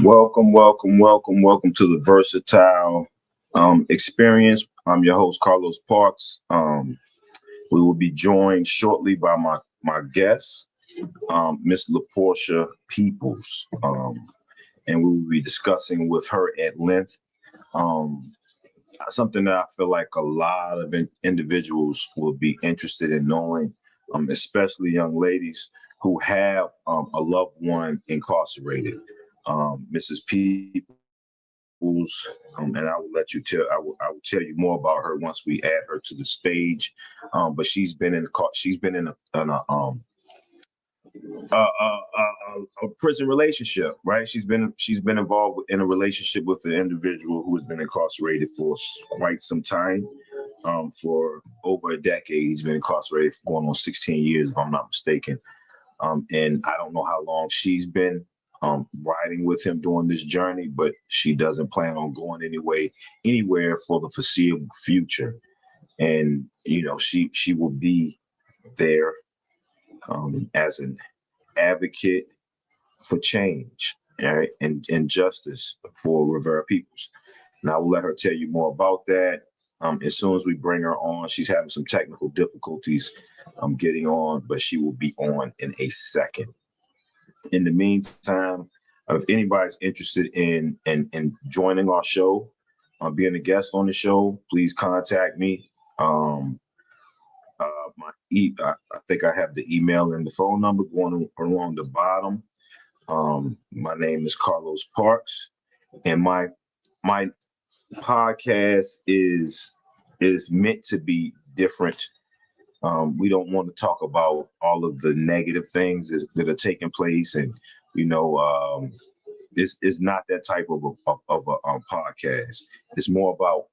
Welcome to the Versatile Experience. I'm your host, Carlos Parks. We will be joined shortly by my guest, Miss Laporcsha Peoples, and we will be discussing with her at length um, something that I feel like a lot of individuals will be interested in knowing, especially young ladies who have a loved one incarcerated. Mrs. Peoples, and I will let you tell. I will tell you more about her once we add her to the stage. But she's been in a prison relationship, right? She's been involved in a relationship with an individual who has been incarcerated for quite some time. For over a decade, he's been incarcerated for going on 16 years, if I'm not mistaken. And I don't know how long she's been riding with him during this journey, but she doesn't plan on going anywhere for the foreseeable future. And she will be there as an advocate for change, right, and justice for Rivera Peoples. And I will let her tell you more about that as soon as we bring her on. She's having some technical difficulties getting on, but she will be on in a second. In the meantime, if anybody's interested in joining our show, being a guest on the show, please contact me. I think I have the email and the phone number going along the bottom. My name is Carlos Parks, and my podcast is meant to be different. We don't want to talk about all of the negative things that are taking place, and this is not that type of a podcast. It's more about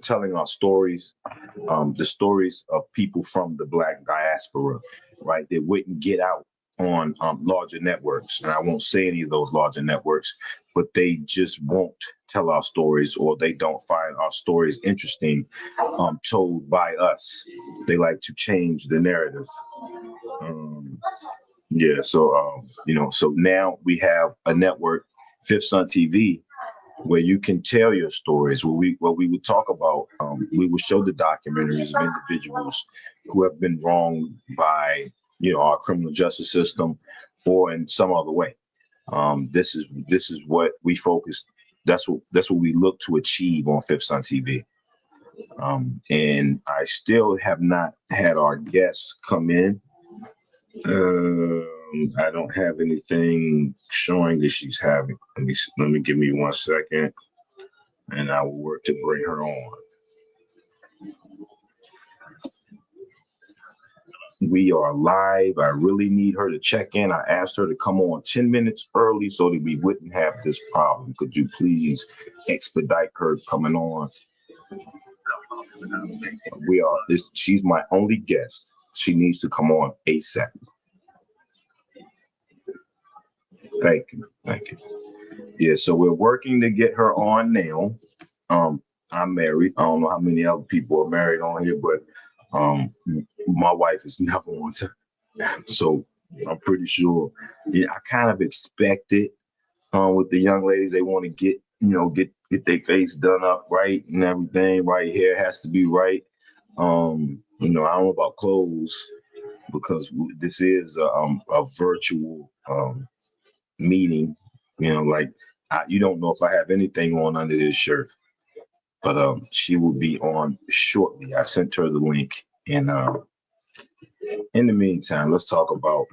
telling our stories, the stories of people from the Black diaspora, right? That wouldn't get out on larger networks, and I won't say any of those larger networks, but they just won't tell our stories, or they don't find our stories interesting, told by us. They like to change the narrative. Um, yeah, so now we have a network, Fifth Sun TV, where you can tell your stories. Where we would talk about, we would show the documentaries of individuals who have been wronged by our criminal justice system, or in some other way. This is what we focus. That's what we look to achieve on Fifth Sun TV. And I still have not had our guests come in. I don't have anything showing that she's having. Let me give me 1 second, and I will work to bring her on. We are live. I really need her to check in. I asked her to come on 10 minutes early so that we wouldn't have this problem. Could you please expedite her coming on? She's my only guest. She needs to come on ASAP. Thank you. Yeah, so we're working to get her on now. I'm married. I don't know how many other people are married on here, but my wife is never on time. So I'm pretty sure. Yeah, I kind of expect it with the young ladies. They want to get their face done up right and everything. Right, hair has to be right. I don't know about clothes, because this is a virtual meeting. Like, you don't know if I have anything on under this shirt, but she will be on shortly. I sent her the link, and in the meantime, let's talk about,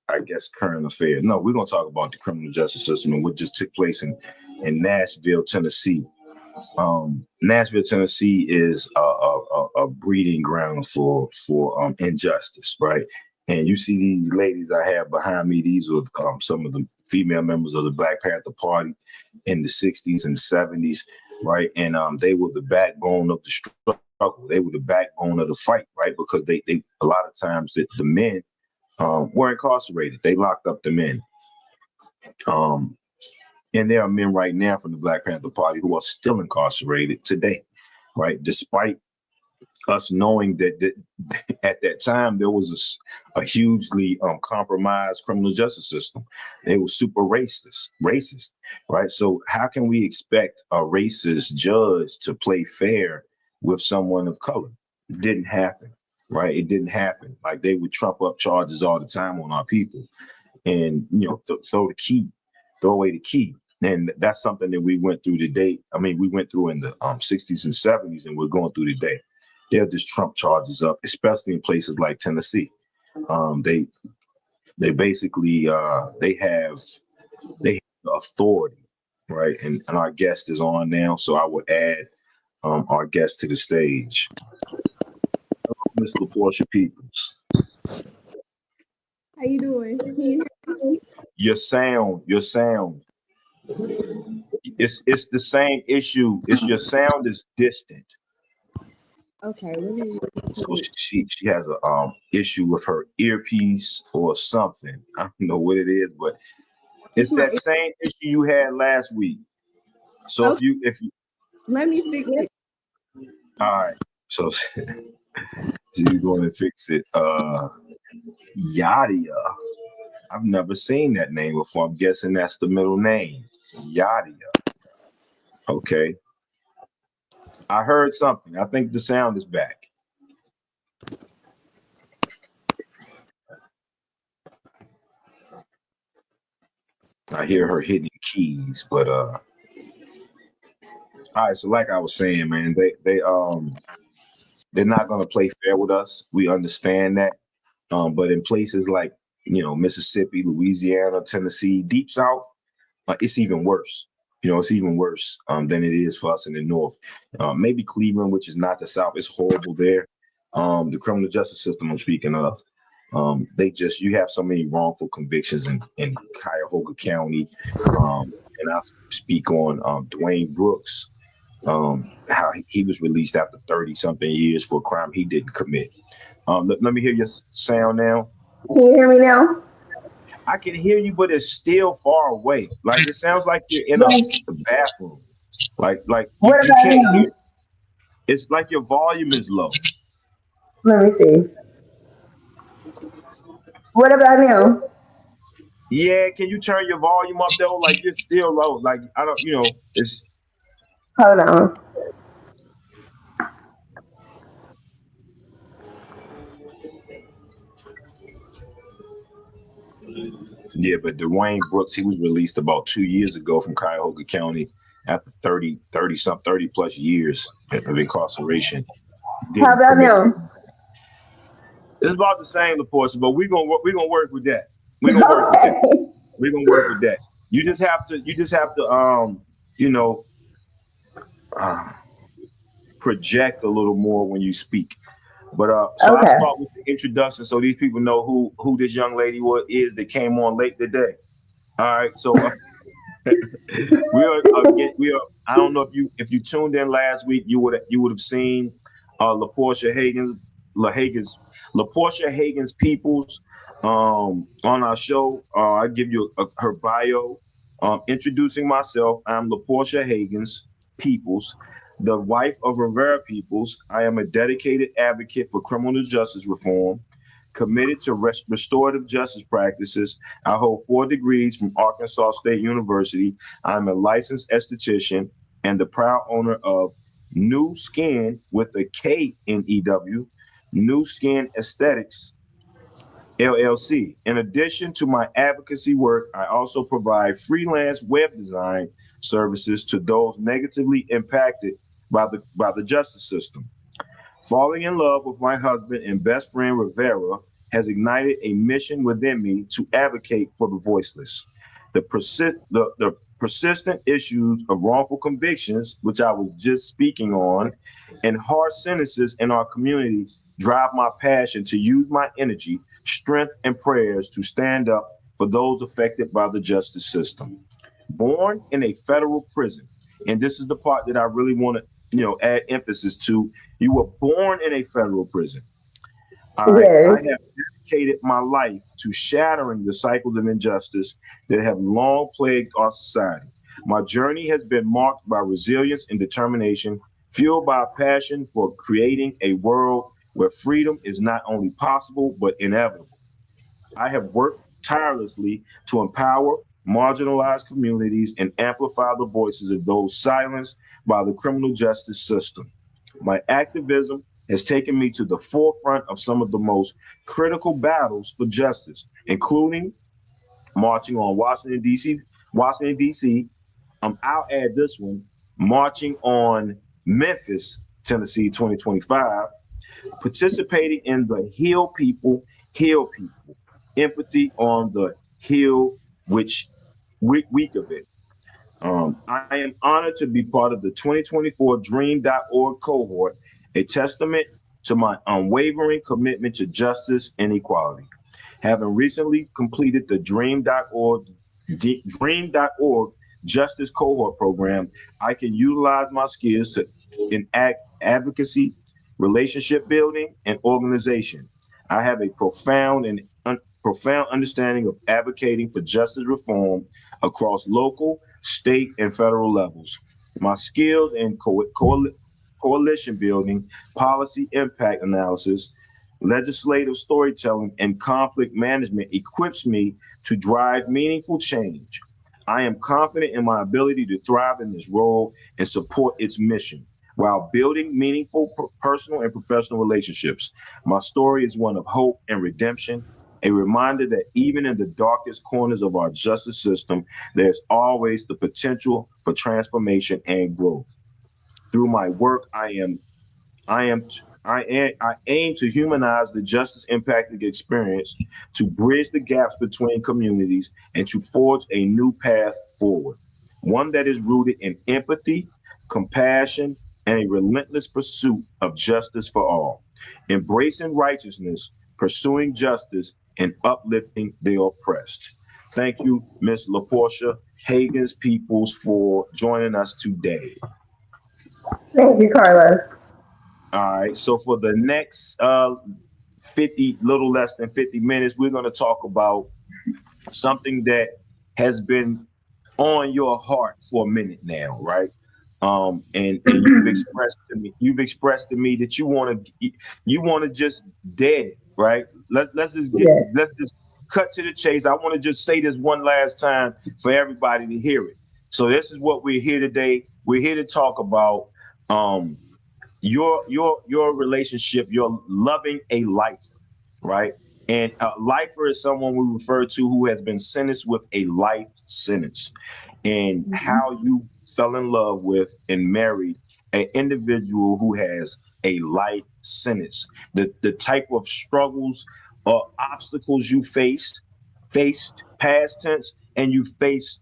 I guess, current affairs. No, we're gonna talk about the criminal justice system and what just took place in Nashville, Tennessee. Nashville, Tennessee is a breeding ground for injustice, right? And you see these ladies I have behind me. These are some of the female members of the Black Panther Party in the 60s and 70s, right? And they were the backbone of the struggle. They were the backbone of the fight, right? Because they a lot of times the men were incarcerated. They locked up the men. And there are men right now from the Black Panther Party who are still incarcerated today, right? Despite us knowing that at that time there was a hugely compromised criminal justice system. They were super racist, right? So how can we expect a racist judge to play fair with someone of color? It didn't happen, right? It didn't happen. Like they would trump up charges all the time on our people, and throw away the key. And that's something that we went through today. I mean, we went through in the 60s and 70s, and we're going through today. They'll just trump charges up, especially in places like Tennessee. They basically they have the authority, right? And our guest is on now, so I would add our guest to the stage. Hello, Miss Laporcsha Peoples. How you doing? Your sound. It's the same issue. It's your sound is distant. Okay, So she has a issue with her earpiece or something. I don't know what it is, but it's that same issue you had last week. So okay. if you Let me fix it. all right, so she's going to fix it. Yadia. I've never seen that name before. I'm guessing that's the middle name. Yadia. Okay. I heard something. I think the sound is back. I hear her hitting keys, but all right, so like I was saying, man, they're not gonna play fair with us. We understand that. But in places like, Mississippi, Louisiana, Tennessee, deep south, it's even worse. It's even worse than it is for us in the north. Maybe Cleveland, which is not the south, it's horrible there. The criminal justice system I'm speaking of, you have so many wrongful convictions in Cuyahoga County. And I speak on Dwayne Brooks, how he was released after 30 something years for a crime he didn't commit. Let me hear your sound now. Can you hear me now? I can hear you, but it's still far away. Like it sounds like you're in a bathroom. Like What you about can't hear. now? It's like your volume is low. Let me see. What about now? Yeah, can you turn your volume up though? Like you're still low. Like I don't, it's Hold on. yeah. But Dwayne Brooks, he was released about 2 years ago from Cuyahoga County after 30 plus years of incarceration. How Didn't about commit. now? It's about the same, the portion, but we're gonna work with that. We're gonna work with that. Okay. We're gonna work with that. You just have to you know uh, project a little more when you speak. But so I'll Okay. start with the introduction so these people know who this young lady is that came on late today. All right, so we are again. We are. I don't know if you tuned in last week, you would have seen Laporcia Hagen's Peoples on our show. I give you her bio. Introducing myself, I'm Laporcia Hagen's Peoples, the wife of Rivera Peoples. I am a dedicated advocate for criminal justice reform, committed to restorative justice practices. I hold 4 degrees from Arkansas State University. I'm a licensed esthetician and the proud owner of New Skin with a K in EW, New Skin Aesthetics LLC. In addition to my advocacy work, I also provide freelance web design services to those negatively impacted by the justice system. Falling in love with my husband and best friend Rivera has ignited a mission within me to advocate for the voiceless. The persistent issues of wrongful convictions, which I was just speaking on, and harsh sentences in our community drive my passion to use my energy, strength, and prayers to stand up for those affected by the justice system. Born in a federal prison, and this is the part that I really want to, add emphasis to. You were born in a federal prison. All right. I Yes. have dedicated my life to shattering the cycles of injustice that have long plagued our society. My journey has been marked by resilience and determination, fueled by a passion for creating a world where freedom is not only possible but inevitable. I have worked tirelessly to empower marginalized communities and amplify the voices of those silenced by the criminal justice system. My activism has taken me to the forefront of some of the most critical battles for justice, including marching on Washington, D.C. I'll add this one, marching on Memphis, Tennessee 2025, participating in the Heal People, empathy on the Heal, which week of it. I am honored to be part of the 2024 Dream.org cohort, a testament to my unwavering commitment to justice and equality. Having recently completed the Dream.org Justice Cohort Program, I can utilize my skills to enact advocacy, relationship building, and organization. I have a profound understanding of advocating for justice reform across local, state, and federal levels. My skills in coalition building, policy impact analysis, legislative storytelling, and conflict management equips me to drive meaningful change. I am confident in my ability to thrive in this role and support its mission while building meaningful personal and professional relationships. My story is one of hope and redemption, a reminder that even in the darkest corners of our justice system, there's always the potential for transformation and growth. Through my work, I am I aim to humanize the justice impacted experience, to bridge the gaps between communities, and to forge a new path forward. One that is rooted in empathy, compassion, and a relentless pursuit of justice for all. Embracing righteousness, pursuing justice, and uplifting the oppressed. Thank you, Ms. Laporcsha Peoples, for joining us today. Thank you, Carlos. All right. So for the next 50, little less than 50 minutes, we're going to talk about something that has been on your heart for a minute now, right? And you've expressed to me that you want to just dead it, right? Yeah. Let's just cut to the chase. I want to just say this one last time for everybody to hear it. So this is what we're here today. We're here to talk about um your relationship, you're loving a lifer, right? And a lifer is someone we refer to who has been sentenced with a life sentence, and how you fell in love with and married an individual who has a life sentence, the type of struggles or obstacles you faced past tense, and you face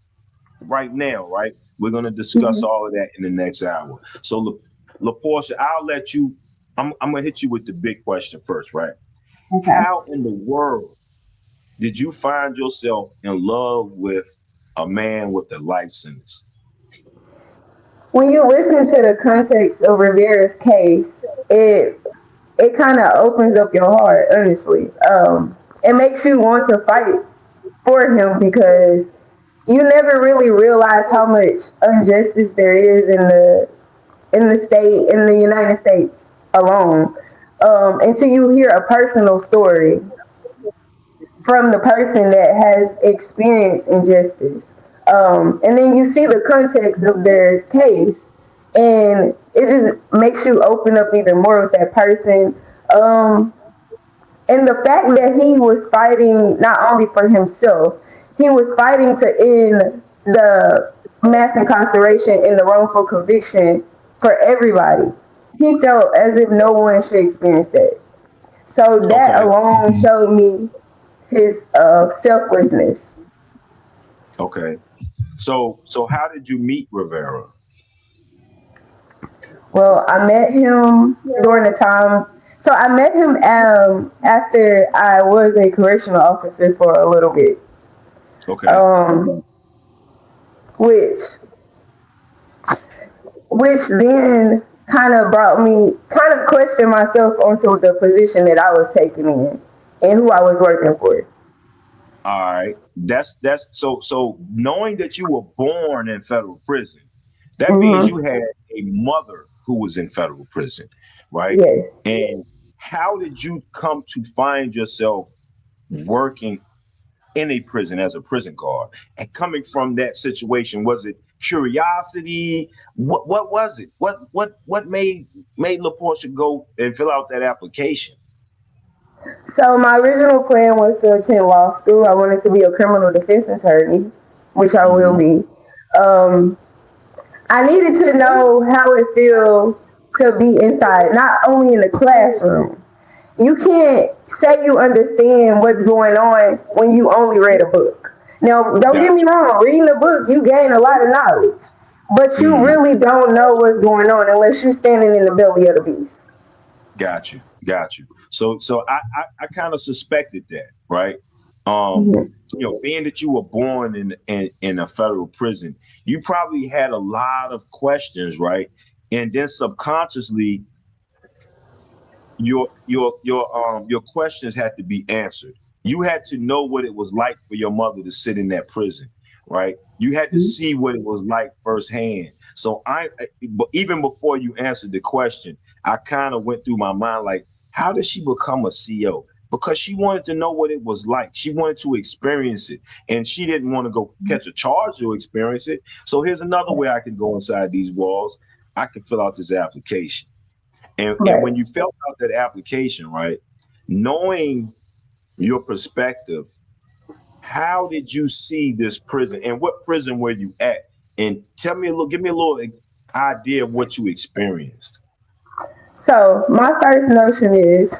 right now, right? We're going to discuss Mhm. all of that in the next hour. So, Laporcia, I'm going to hit you with the big question first, right? Okay. How in the world did you find yourself in love with a man with a life sentence? When you listen to the context of Rivera's case, it kind of opens up your heart, honestly. It makes you want to fight for him because you never really realize how much injustice there is in the state, in the United States alone, until you hear a personal story from the person that has experienced injustice. And then you see the context of their case, and it just makes you open up even more with that person. Um, and the fact that he was fighting not only for himself, he was fighting to end the mass incarceration and the wrongful conviction for everybody. He felt as if no one should experience that. So that Okay, alone showed me his selflessness. okay. So how did you meet Rivera? Well, I met him during the time. So I met him after I was a correctional officer for a little bit, Okay, um, which then kind of brought me kind of questioned myself onto the position that I was taking in and who I was working for. all right. That's so knowing that you were born in federal prison, that means Hmm. you had a mother who was in federal prison, right? Yes. And how did you come to find yourself working in a prison as a prison guard? And coming from that situation, was it curiosity? What was it? What made Laporcsha go and fill out that application? So my original plan was to attend law school. I wanted to be a criminal defense attorney, which I will Mm-hmm. be. Um, I needed to know how it feels to be inside, not only in the classroom. You can't say you understand what's going on when you only read a book. Now, don't get me Gotcha. wrong, reading a book, you gain a lot of knowledge, but you Mm-hmm. really don't know what's going on unless you're standing in the belly of the beast. Got you. Got you. So I kind of suspected that, right? Mhm. Being that you were born in a federal prison, you probably had a lot of questions, right? And then subconsciously, your questions had to be answered. You had to know what it was like for your mother to sit in that prison, right? You had to see what it was like firsthand. So but even before you answered the question, I kind of went through my mind like, how did she become a CO? Because she wanted to know what it was like. She wanted to experience it, and she didn't want to go catch a charge to experience it. So here's another way I can go inside these walls. I can fill out this application. And Right. when you filled out that application, right, knowing your perspective, how did you see this prison and what prison were you at? And give me a little idea of what you experienced. So my first notion is,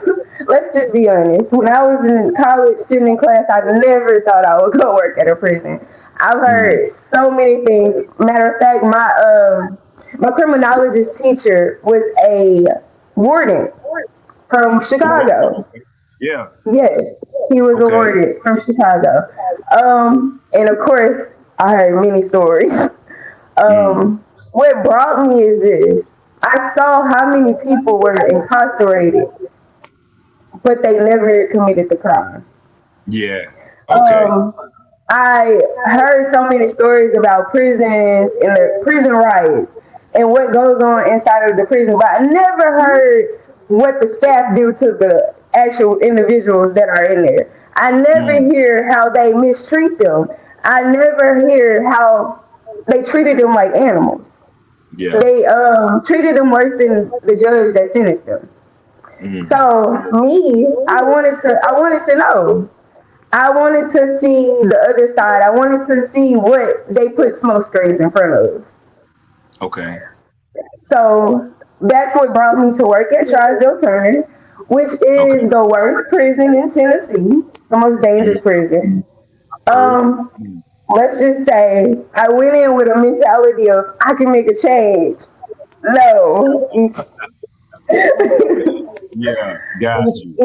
let's just be honest. When I was in college, sitting in class, I never thought I would go work at a prison. I've Mm, heard so many things. Matter of fact, my criminologist teacher was a warden from okay. Chicago. Yeah. Yes, he was a Okay. warden from Chicago. And of course, I heard many stories. Mm, What brought me is this. I saw how many people were incarcerated, but they never committed the crime. yeah. Okay. Um, I heard so many stories about prisons and the prison riots and what goes on inside of the prison, but I never heard what the staff do to the actual individuals that are in there. I never Mm, hear how they mistreat them. I never hear how they treated them like animals. yeah. They treated them worse than the judge that sentenced them. Mm, So me, I wanted to know. I wanted to see the other side. I wanted to see what they put smoke screens in front of. okay. So that's what brought me to work at Trisdale Turner, which Okay. is the worst prison in Tennessee, the most Mm, dangerous prison. heard. Um, Mm, let's just say I went in with a mentality of I can make a change. No, yeah. Got you.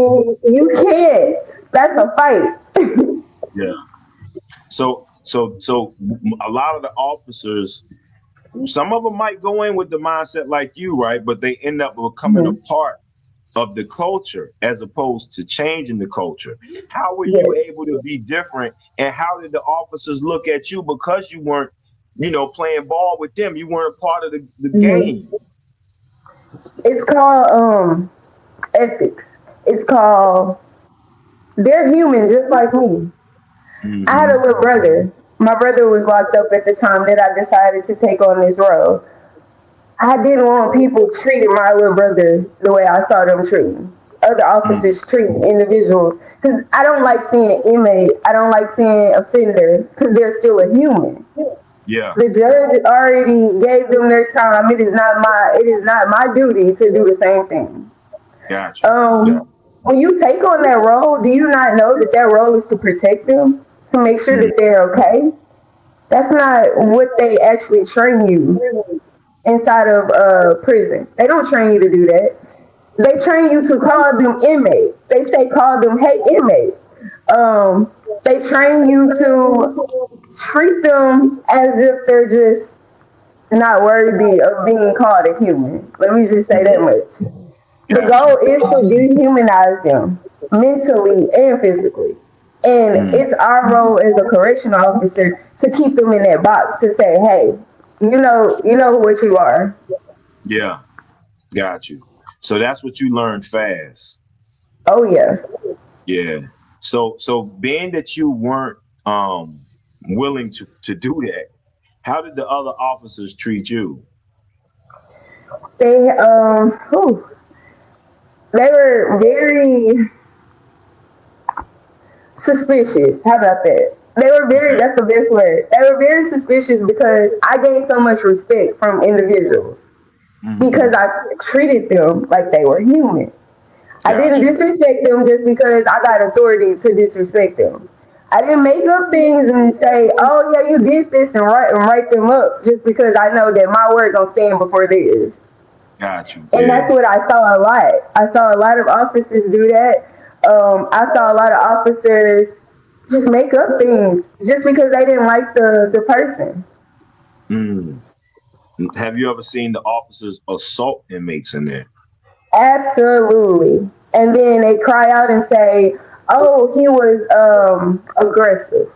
you can't. That's a fight. Yeah. So a lot of the officers, some of them might go in with the mindset like you, right? But they end up becoming a Mhm. part of the culture as opposed to changing the culture. How were you Yes. able to be different? And how did the officers look at you because you weren't, playing ball with them? You weren't a part of the Mhm. game. It's called ethics. It's called they're human just like me. I had a Mm-hmm. little brother. My brother was locked up at the time that I decided to take on this role. I didn't want people treating my little brother the way I saw them treating other Mm, officers treating individuals. Because I don't like seeing inmate. I don't like seeing offender because they're still a human. yeah. The judge already gave them their time. It is not my duty to do the same thing. Got you. Yeah. When you take on that role, do you not know that that role is to protect them, to make sure Mm, that they're okay? That's not what they actually train you inside of prison. They don't train you to do that. They train you to call them inmate. They say call them hey inmate. Um, they train you to treat them as if they're just not worthy of being called a human. Let me just say that mm, much. The got goal you. is to dehumanize them mentally and physically. And Mm, it's our role as a correctional officer to keep them in that box to say, hey, you know what you are. Yeah, got you. So that's what you learned fast. Oh yeah. Yeah. So being that you weren't willing to do that, how did the other officers treat you? They whew, they were very suspicious. How about that? They were very, Okay. that's the best word. They were very suspicious because I gained so much respect from individuals because Hmm. I treated them like they were human. I didn't Got you. disrespect them just because I got authority to disrespect them. I didn't make up things and say, "Oh yeah, you did this," and write them up just because I know that my word gonna stand before theirs. Got you. And that's Yeah. what I saw a lot. I saw a lot of officers do that. I saw a lot of officers just make up things just because they didn't like the person. Mm. Have you ever seen the officers assault inmates in there? Absolutely. And then they cry out and say, "Oh, he was aggressive."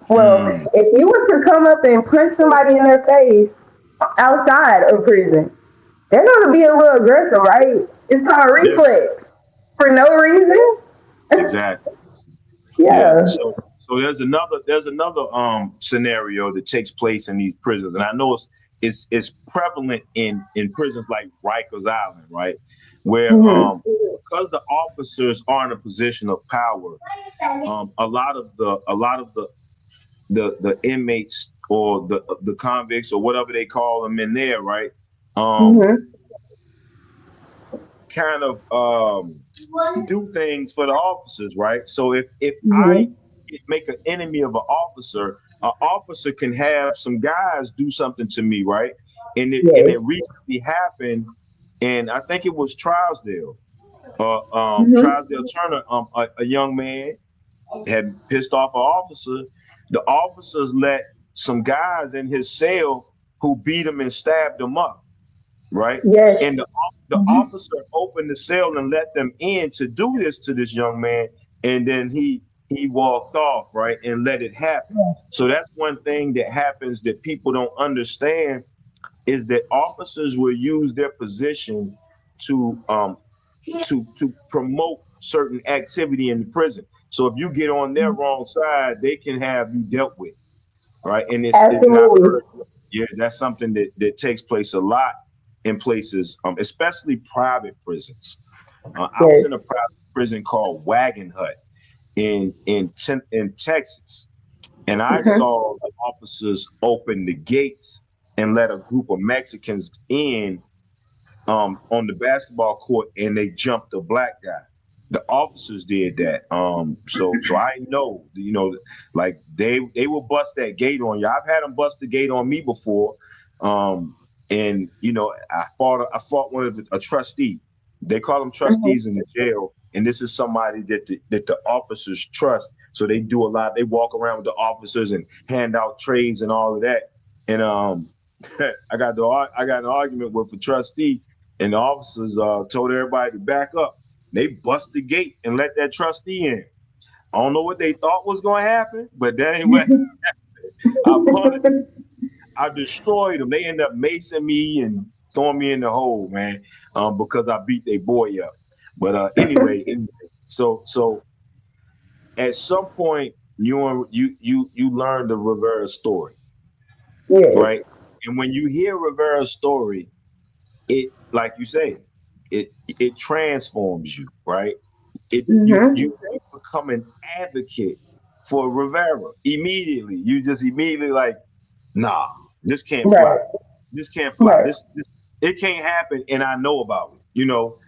Well, Mm. if you was to come up and punch somebody in their face outside of prison, they're gonna be a little aggressive, right? It's called Yeah. reflex for no reason. Exactly. Yeah. Yeah. So there's another scenario that takes place in these prisons, and I know it's prevalent in prisons like Rikers Island, right? Where Hmm. because the officers are in a position of power, a lot of the inmates or the convicts or whatever they call them in there, right? Um, Hmm. kind of do things for the officers, right? So if I Hmm. make an enemy of an officer can have some guys do something to me, right? And it Yes. recently happened, and I think it was Trousdale, Hmm. Trousdale Turner, a young man had pissed off an officer. The officers let some guys in his cell who beat him and stabbed him up, right? Yes. And the Hmm. officer opened the cell and let them in to do this to this young man, and then he walked off, right, and let it happen. So that's one thing that happens that people don't understand is that officers will use their position to to promote certain activity in the prison. So if you get on their wrong side, they can have you dealt with, right? And and I've Absolutely. heard, yeah, that's something that takes place a lot in places, especially private prisons. I was in Yes. a private prison called Wagon Hut in Texas, and I Hmm. saw the officers open the gates and let a group of Mexicans in on the basketball court, and they jumped a black guy. The officers did that. So I know, like they will bust that gate on you. I've had them bust the gate on me before. And I fought one of a trustee. They call them Hmm. trustees in the jail, and this is somebody that the officers trust. So they do a lot. They walk around with the officers and hand out trades and all of that. And I got an argument with a trustee, and the officers told everybody to back up. They bust the gate and let that trustee in. I don't know what they thought was going to happen, but that ain't what I punted. I destroyed them. They ended up macing me and throwing me in the hole, man, because I beat their boy up. But anyway, so at some point you learn the Rivera story, Yes. right? And when you hear Rivera's story, it, like you say, it transforms you, right? You Hmm. become an advocate for Rivera immediately. You just immediately like, nah, this can't fly. Right. This can't fly. Right. This it can't happen, and I know about it.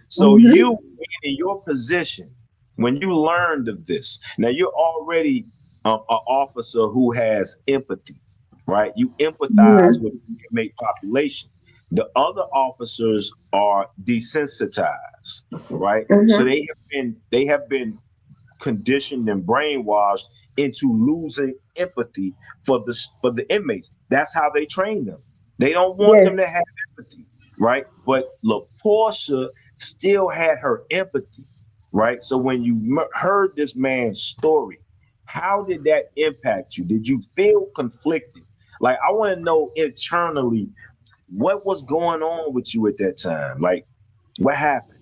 So Hmm. you in your position when you learned of this. Now you're already an officer who has empathy, right? You empathize with Hmm. the inmate population. The other officers are desensitized, right? So Hmm. they have been conditioned and brainwashed into losing empathy for the inmates. That's how they train them. They don't want Yes. them to have empathy, right? But Laporcia still had her empathy, right? So when you heard this man's story, how did that impact you? Did you feel conflicted? Like I want to know internally, what was going on with you at that time? Like, what happened?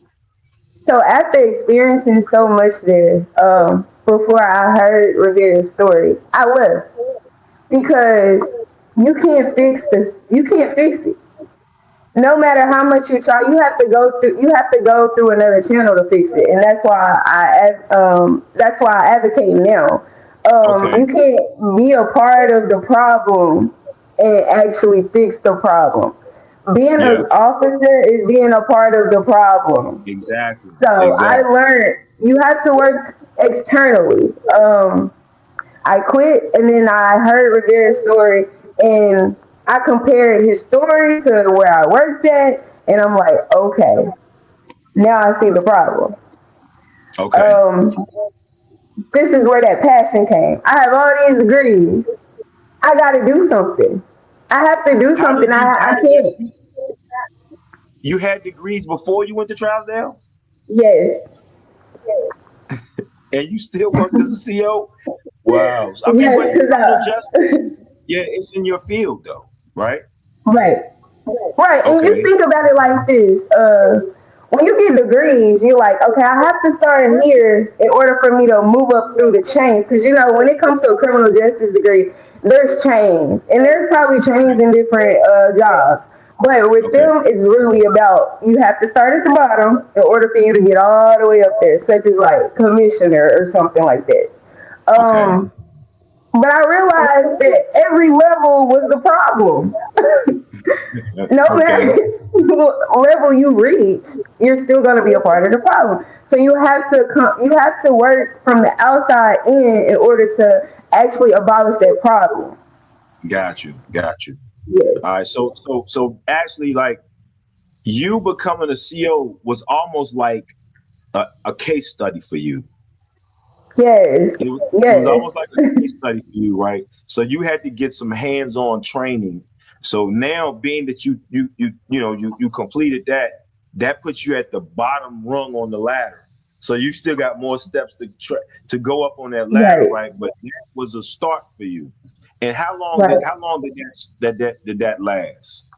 So after experiencing so much there, before I heard Rivera's story, I left because you can't fix this. You can't fix it. No matter how much you try, you have to go through. You have to go through another channel to fix it, and that's why I advocate now. Okay. You can't be a part of the problem and actually fix the problem. Being Yeah. an officer is being a part of the problem. Exactly. So I Exactly. learned you have to work externally. I quit, and then I heard Rivera's story, and I compared his story to where I worked at, and I'm like, okay, now I see the problem. Okay. Um, this is where that passion came. I have all these degrees. I got to do something. I have to do How something. did you? I How can't. you had degrees before you went to Trousdale, Yes, and you still worked as a CO? Wow. I mean, yes, but because criminal justice, yeah, it's in your field though, right? right. Right, and you Okay. think about it like this. When you get degrees, you're like, okay, I have to start here in order for me to move up through the chains. Because you know, when it comes to a criminal justice degree, there's chains, and there's probably chains Okay. in different jobs. But with Okay. them, it's really about you have to start at the bottom in order for you to get all the way up there, such as like commissioner or something like that. Okay. Um, but I realized that every level was the problem. No matter Okay. what level you reach, you're still going to be a part of the problem. So you have to work from the outside in order to actually abolish that problem. Got you. Got you. Yes, All right. So actually, like you becoming a CO was almost like a case study for you. yes, It was yes, almost like a case study for you, right? So you had to get some hands-on training. So now, being that you completed that, that puts you at the bottom rung on the ladder. So you still got more steps to go up on that ladder, right, right? But that was a start for you. And right. how long did that last?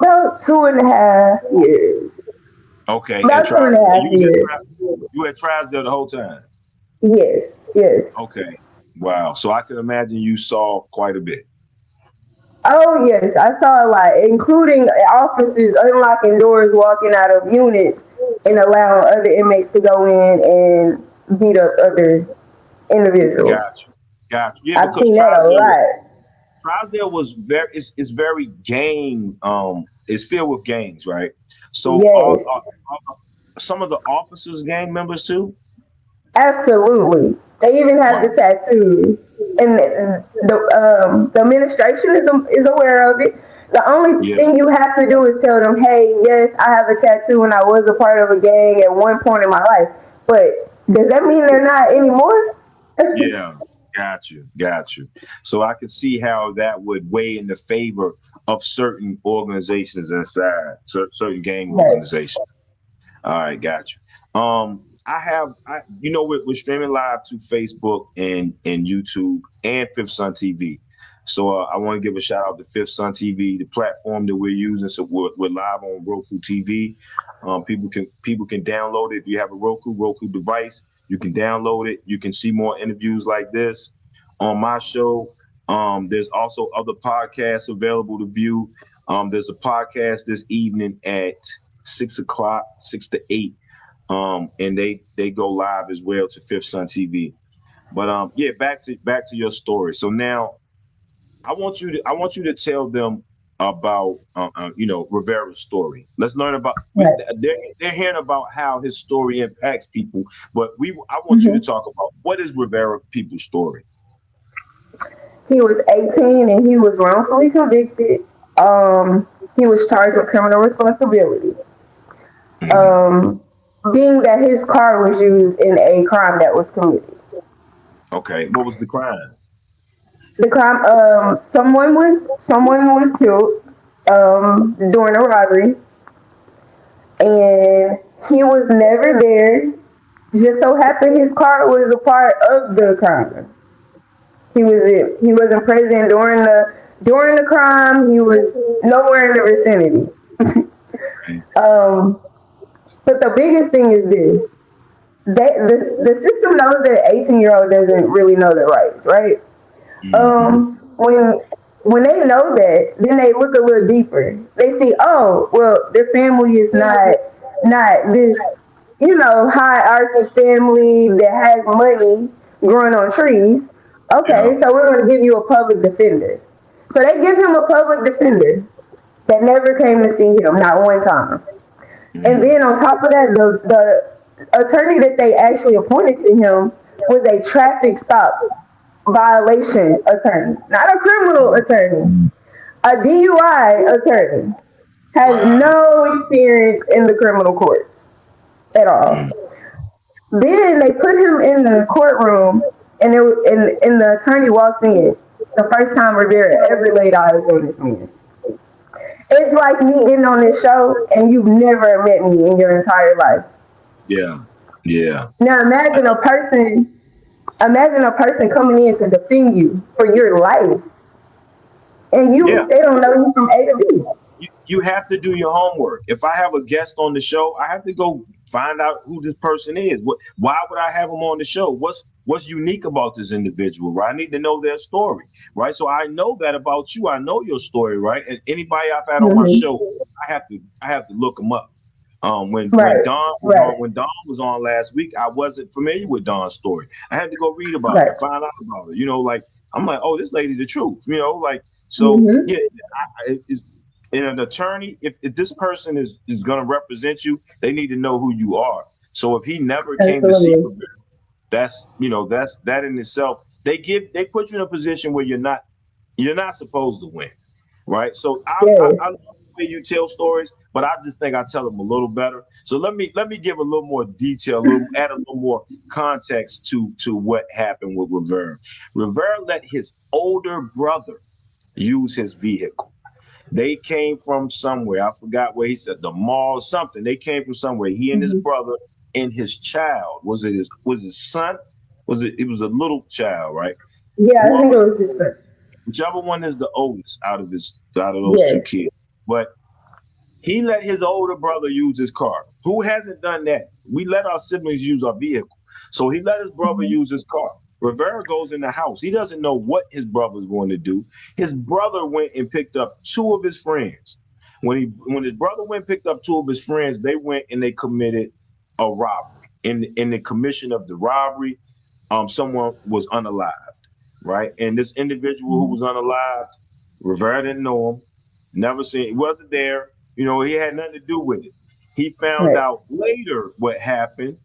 About 2.5 years. Okay, at About two and Tris, a and half years. you had Tris there the whole time. Yes, yes. Okay, wow. So I can imagine you saw quite a bit. Oh yes, I saw a lot, including officers unlocking doors, walking out of units, and allowing other inmates to go in and beat up other Got individuals. you. Got you. Yeah, I've because seen that a lot. Trousdale was very is very gang it's filled with gangs, right? So Yes, some of the officers gang members too? absolutely. They even have the Wow. tattoos, and the administration is aware of it. The only Yeah. thing you have to do is tell them, "Hey, yes, I have a tattoo, and I was a part of a gang at one point in my life." But does that mean they're not anymore? Yeah. Got you. Got you. So I could see how that would weigh in the favor of certain organizations inside, certain gang Right. organizations. All right, got you. We're streaming live to Facebook and YouTube and Fifth Sun TV. So I want to give a shout out to Fifth Sun TV, the platform that we're using. So we're live on Roku TV. People can download it if you have a Roku device. You can download it. You can see more interviews like this on my show. There's also other podcasts available to view. There's a podcast this evening at 6 o'clock, 6 to 8. And they go live as well to Fifth Sun TV. But yeah, back to your story. So now I want you to tell them about Rivera's story. Let's learn about Right. they're hearing about how his story impacts people, but I want you to Mhm. talk about what is Rivera people's story. He was 18 and he was wrongfully convicted. He was charged with criminal responsibility. Hmm. Um, being that his car was used in a crime that was committed. Okay, what was the crime? The crime, someone was killed during a robbery, and he was never there. Just so happened his car was a part of the crime. He wasn't present during During the crime, he was nowhere in the vicinity. Right. um, but the biggest thing is this: the system knows that an 18-year-old doesn't really know their rights, right? Mm-hmm. When they know that, then they look a little deeper. They see, oh, well, their family is not this, hierarchy family that has money growing on trees. Okay, Yeah. so we're going to give you a public defender. So they give him a public defender that never came to see him, not one time. And Mm. then on top of that, the attorney that they actually appointed to him was a traffic stop violation attorney, not a criminal attorney, a DUI attorney. Has Wow. no experience in the criminal courts at Mm. all. Then they put him in the courtroom, and the attorney walks in. The first time Rivera ever laid eyes on this man. It's like me getting on this show and you've never met me in your entire life. Yeah. Yeah. Now imagine a person coming in to defend you for your life, and Yeah. they don't know you from A to B. You have to do your homework. If I have a guest on the show, I have to go find out who this person is. Why would I have them on the show? What's unique about this individual, right? I need to know their story, right? So I know that about you. I know your story, right? And anybody I've had on my Hmm. show, I have to look them up. When Right, Don was right, on when Don was on last week, I wasn't familiar with Don's story. I had to go read about right. it, find out about it. Like I'm like, oh, this lady the truth, like so. Hmm. Yeah, it's and an attorney, if this person is going to represent you, they need to know who you are. So if he never came to see Absolutely. Rivera, that's that in itself. They put you in a position where you're not supposed to win, right? So I Yes. love the way you tell stories, but I just think I tell them a little better. So let me give a little more detail, add a little more context to what happened with Rivera. Rivera let his older brother use his vehicle. They came from somewhere. I forgot where he said the mall, something. They came from somewhere. He and his Hmm. brother and his child. Was his son? It was a little child, right? Yeah, I think Whoever it was his son. whichever one is the oldest out of those two Yes. kids. But he let his older brother use his car. Who hasn't done that? We let our siblings use our vehicle. So he let his brother Hmm. use his car. Rivera goes in the house. He doesn't know what his brother's going to do. His brother went and picked up two of his friends. When his brother went and picked up two of his friends, they went and they committed a robbery. In the commission of the robbery, someone was unalived, right? And this individual who was unalived, Rivera didn't know him, never seen, he wasn't there. He had nothing to do with it. He found Right. out later what happened.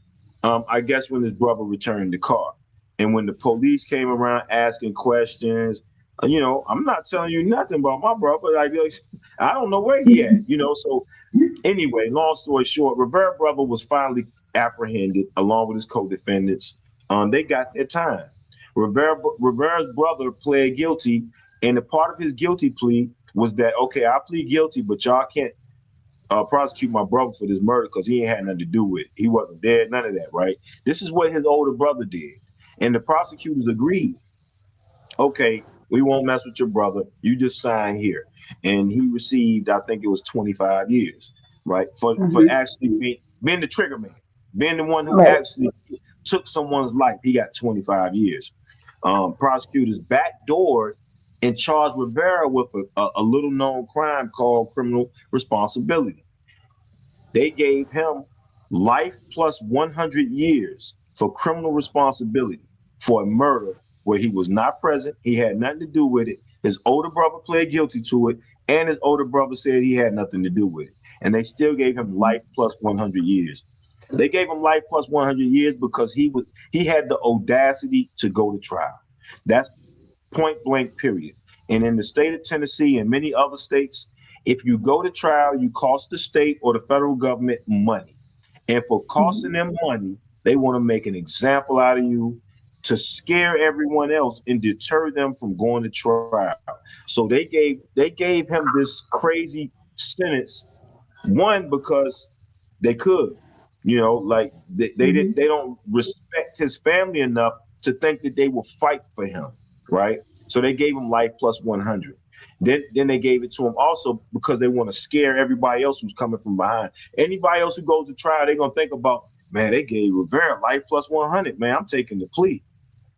I guess when his brother returned the car, and when the police came around asking questions, I'm not telling you nothing about my brother. Like, I don't know where he at. So anyway, long story short, Rivera brother was finally apprehended along with his co-defendants. They got their time. Rivera's brother pled guilty, and a part of his guilty plea was that, okay, I plead guilty, but y'all can't prosecute my brother for this murder because he ain't had nothing to do with it. He wasn't there, none of that, right? This is what his older brother did, and the prosecutors agreed. Okay, we won't mess with your brother. You just sign here. And he received, I think it was 25 years, right? For Hmm. actually being the trigger man, being the one who Right. actually took someone's life. He got 25 years. Prosecutors backdoored and charged Rivera with a little known crime called criminal responsibility. They gave him life plus 100 years for criminal responsibility for a murder where he was not present. He had nothing to do with it. His older brother pled guilty to it, and his older brother said he had nothing to do with it. And they still gave him life plus 100 years. They gave him life plus 100 years because he had the audacity to go to trial. That's point blank, period. And in the state of Tennessee and many other states, if you go to trial, you cost the state or the federal government money. And for costing them money, they want to make an example out of you to scare everyone else and deter them from going to trial. So they gave him this crazy sentence, one because they could, like Hmm. they don't respect his family enough to think that they will fight for him, right? So they gave him life plus 100. Then they gave it to him also because they want to scare everybody else who's coming from behind. Anybody else who goes to trial, they're gonna think about, man, they gave Rivera life plus 100. Man, I'm taking the plea.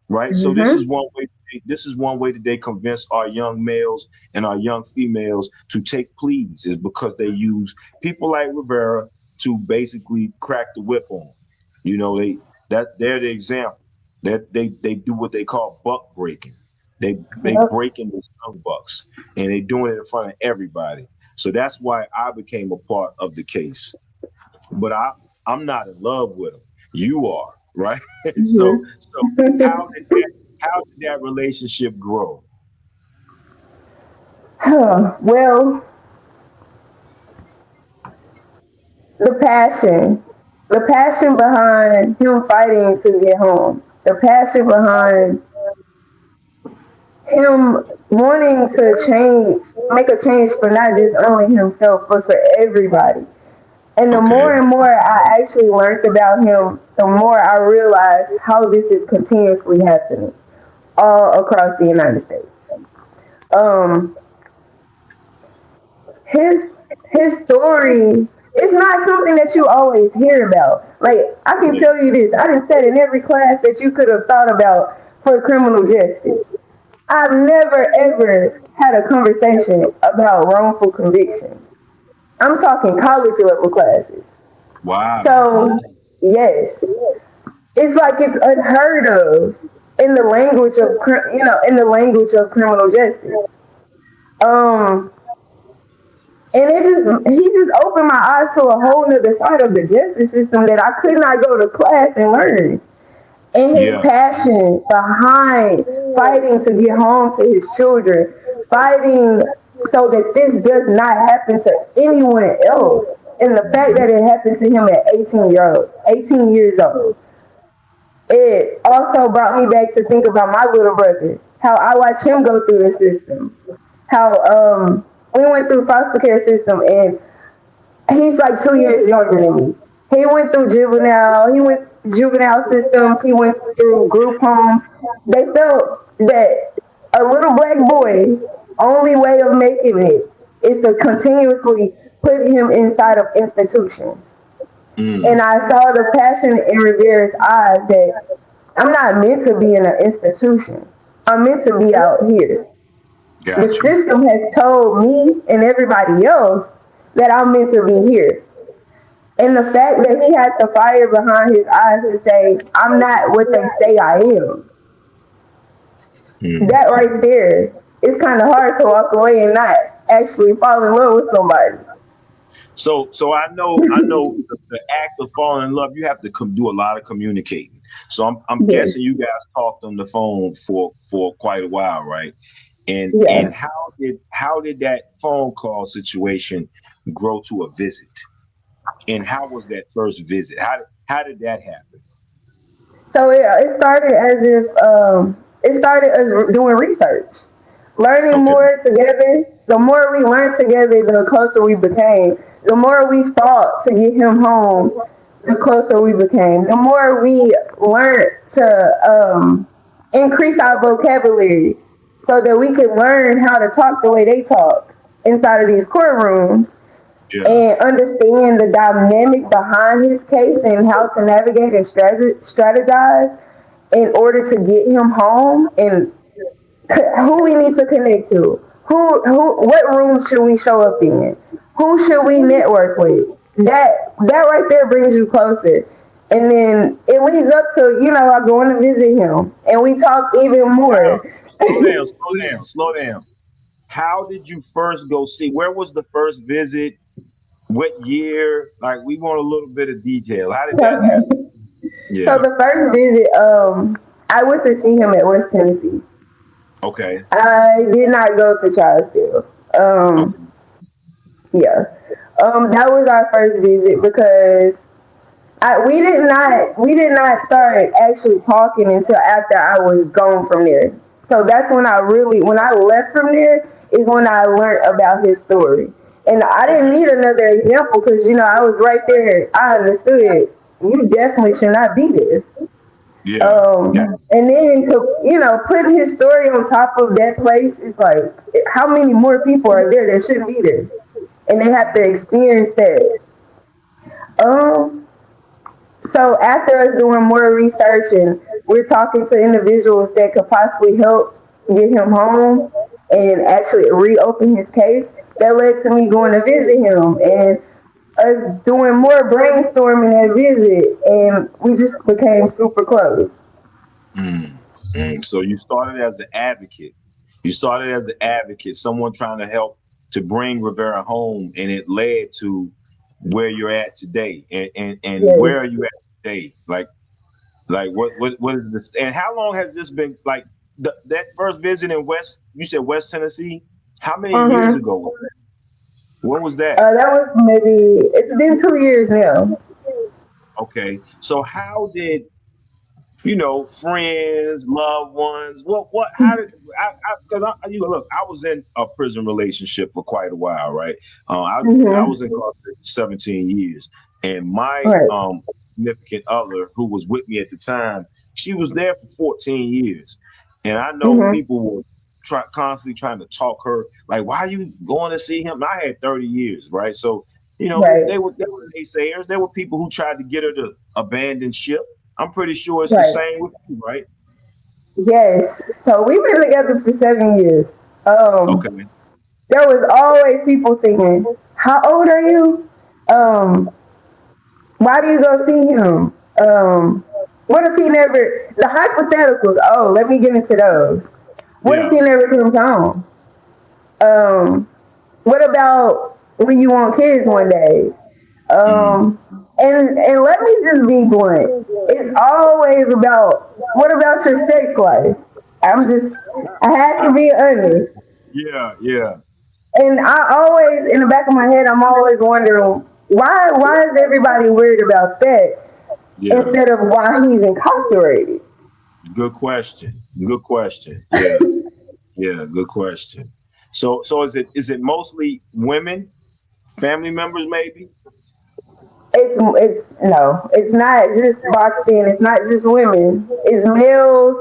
Right. So this is Mm-hmm. one way. This is one way that they convince our young males and our young females to take pleas, is because they use people like Rivera to basically crack the whip on. You know, they're the example. That they do what they call buck breaking. They Yep. breaking the young bucks, and they doing it in front of everybody. So that's why I became a part of the case. But I'm not in love with him. You are, right? So how Mm-hmm. did that relationship grow? Well, the passion, the passion behind him fighting to get home, the passion behind him wanting to change, make a change for not just only himself, but for everybody. And the more Okay. and more I actually learned about him, the more I realized how this is continuously happening all across the United States. Um, his his story is not something that you always hear about. Like, I can Yeah. tell you this, I done sat in every class that you could have thought about for criminal justice. I've never ever had a conversation about wrongful convictions. I'm talking college level classes. Wow. So yes, it's like it's unheard of in the language of in the language of criminal justice. Um, and he just opened my eyes to a whole nother side of the justice system that I could not go to class and learn. And his Yeah. passion behind fighting to get home to his children, fighting so that this does not happen to anyone else. And the fact that it happened to him at 18 years old, it also brought me back to think about my little brother, how I watched him go through the system, how we went through foster care system, and he's like 2 years younger than me. He went through juvenile. He went juvenile systems. He went through group homes. They felt that a little black boy only way of making it is to continuously put him inside of institutions. And Mm, I saw the passion in Rivera's eyes that I'm not meant to be in an institution. I'm meant to be out here. The got you. system has told me and everybody else that I'm meant to be here. And the fact that he had the fire behind his eyes to say, I'm not what they say I am, Mm. that right there is kind of hard to walk away and not actually fall in love with somebody. So I know the act of falling in love, you have to do a lot of communicating. So I'm Yes. guessing you guys talked on the phone for quite a while, right? And Yeah. how did that phone call situation grow to a visit? And how was that first visit? How did that happen? So it started as if it started as doing research, learning Okay. more together. The more we learned together, the closer we became. The more we fought to get him home, the closer we became. The more we learned to increase our vocabulary so that we could learn how to talk the way they talk inside of these courtrooms Yeah. and understand the dynamic behind his case and how to navigate and strategize in order to get him home, and who we need to connect to, what rooms should we show up in, who should we network with. That right there brings you closer, and then it leads up to I going to visit him, and we talked even Now, more. slow down. How did you first go see? Where was the first visit? What year? Like, we want a little bit of detail. How did that happen? So Yeah. the first visit, I went to see him at West Tennessee. Okay. I did not go to Charleston. Okay. Yeah. That was our first visit because we did not start actually talking until after I was gone from there. So that's when I left from there is when I learned about his story. And I didn't Okay. need another example because I was right there. I understood you definitely should not be there. Yeah. Got And then to putting his story on top of that place is like, how many more people are there that shouldn't be there, and they have to experience that. Um, so after us doing more research and we're talking to individuals that could possibly help get him home and actually reopen his case, that led to me going to visit him and us doing more brainstorming at visit, and we just became super close. Mm, So you started as an advocate. You started as an advocate, someone trying to help to bring Rivera home, and it led to where you're at today. And Yes. where are you at today? Like what is this? And how long has this been? Like that first visit in West, you said West Tennessee. How many years Mm-hmm. ago was that? When was that? That was it's been 2 years now. Okay, so how did friends, loved ones. How did because you know, look, I was in a prison relationship for quite a while, right? I Mm-hmm. was incarcerated for 17 years, and my Right. significant other, who was with me at the time, she was there for 14 years, and I know Mm-hmm. people were constantly trying to talk her like, why are you going to see him? I had 30 years, right? So Right. they were naysayers. There were people who tried to get her to abandon ship. I'm pretty sure it's the Right. same with you, right? Yes. So we've been together for 7 years. Okay. There was always people saying, "How old are you? Um, why do you go see him? What if he never?" The hypotheticals. Oh, let me get into those. What if Yeah. he never comes home? Um, what about when you want kids one day? Mm. And let me just be blunt. It's always about, what about your sex life? I'm just I had to be honest. Yeah, yeah, And I always, in the back of my head, I'm always wondering why is everybody worried about that yeah. instead of why he's incarcerated? Good question. Good question. Yeah, yeah. Good question. So is it mostly women, family members, maybe? It's no, it's not just boxed in. It's not just women. It's males.